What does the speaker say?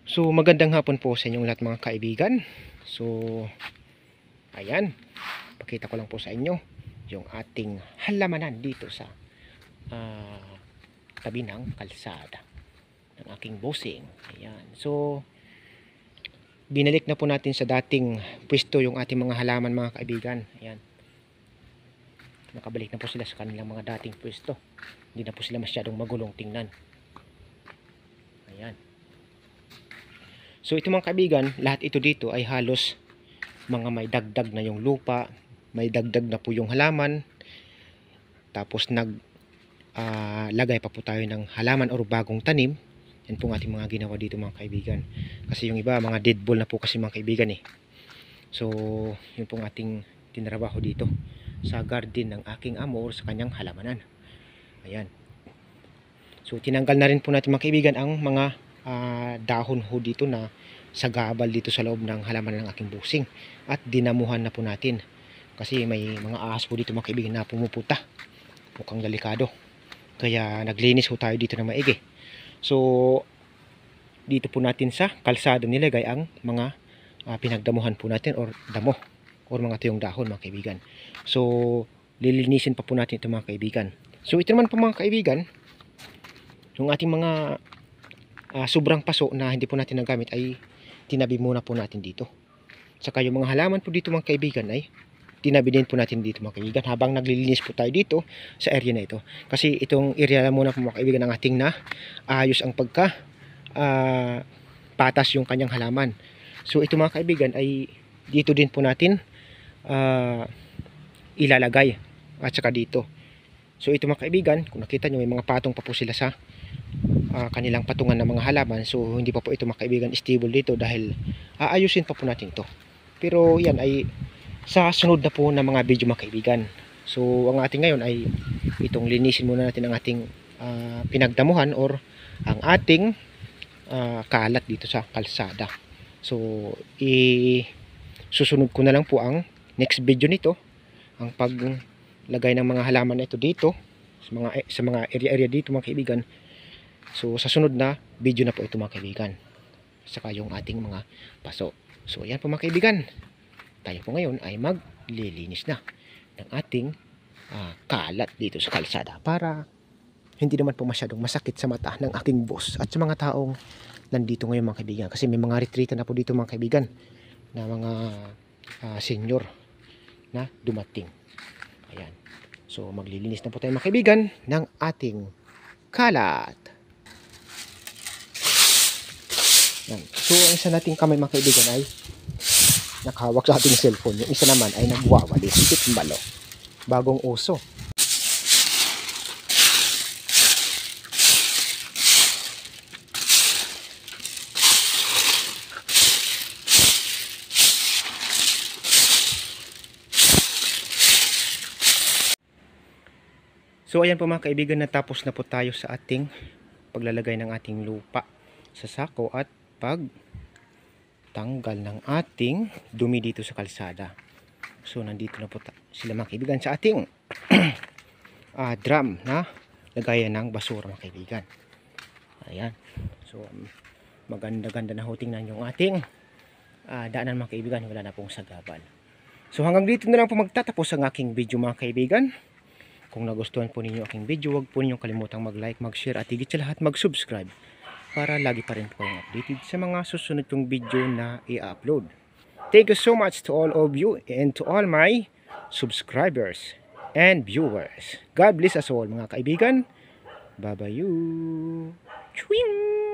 So magandang hapon po sa inyong lahat mga kaibigan. So ayan, pakita ko lang po sa inyo yung ating halamanan dito sa tabi ng kalsada ng aking bossing. Ayan. So binalik na po natin sa dating pwesto yung ating mga halaman mga kaibigan. Ayan. Nakabalik na po sila sa kanilang mga dating pwesto. Hindi na po sila masyadong magulong tingnan. Ayan. So ito mga kaibigan, lahat ito dito ay halos mga may dagdag na yung lupa, may dagdag na po yung halaman. Tapos lagay pa po tayo ng halaman or bagong tanim. Yan po ating mga ginawa dito mga kaibigan. Kasi yung iba mga dead ball na po kasi mga kaibigan eh. So yun pong ating tinrabaho dito sa garden ng aking amo or sa kanyang halamanan. Ayan. So tinanggal na rin po natin mga kaibigan ang mga dahon ho dito na sagabal dito sa loob ng halaman ng aking busing, at dinamuhan na po natin kasi may mga ahas po dito mga kaibigan na pumuputa, mukhang delikado, kaya naglinis ho tayo dito ng maigi. So dito po natin sa kalsada nilagay ang mga pinagdamuhan po natin or damo or mga tuyong dahon mga kaibigan. So lilinisin pa po natin ito mga kaibigan. So ito naman po mga kaibigan, yung ating mga sobrang paso na hindi po natin nagamit ay tinabi muna po natin dito. Saka yung mga halaman po dito mga kaibigan ay tinabi din po natin dito mga kaibigan habang naglilinis po tayo dito sa area na ito. Kasi itong area muna po mga kaibigan ang ating na ayos ang pagka patas yung kanyang halaman. So ito mga kaibigan ay dito din po natin ilalagay at saka dito. So ito mga kaibigan, kung nakita nyo may mga patong pa po sila sa kanilang patungan ng mga halaman. So hindi pa po ito mga kaibigan stable dito dahil aayusin pa po natin ito. Pero yan ay sa sunod na po na mga video mga kaibigan. So ang ating ngayon ay itong linisin muna natin ang ating pinagdamuhan or ang ating kalat dito sa kalsada. So susunod ko na lang po ang next video nito, ang paglagay ng mga halaman na ito dito sa mga area dito mga kaibigan. So sa sunod na video na po ito mga kaibigan, saka yung ating mga paso. So yan po mga kaibigan, tayo po ngayon ay maglilinis na ng ating kalat dito sa kalsada para hindi naman po masyadong masakit sa mata ng aking boss at sa mga taong nandito ngayon mga kaibigan. Kasi may mga retrita na po dito mga kaibigan na mga senior na dumating. Ayan. So maglilinis na po tayo mga kaibigan ng ating kalat. Yan. So ang isa nating kamay mga kaibigan ay nakahawak sa ating cellphone. Yung isa naman ay nagwawalis. Timbalo. Bagong uso. So ayan po mga kaibigan, natapos na po tayo sa ating paglalagay ng ating lupa sa sako at pagtanggal ng ating dumi dito sa kalsada. So nandito na po sila mga kaibigan sa ating drum na lagayan ng basura mga kaibigan. Ayan. So maganda-ganda na ho tingnan yung ating daanan mga kaibigan, wala na pong sagabal. So hanggang dito na lang po magtatapos ang aking video mga kaibigan. Kung nagustuhan po ninyo aking video, huwag po ninyong kalimutang mag-like, mag-share at higit sa lahat mag-subscribe para lagi pa rin po kayong updated sa mga susunod kong video na i-upload. Thank you so much to all of you and to all my subscribers and viewers. God bless us all mga kaibigan. Bye-bye you. Chwing!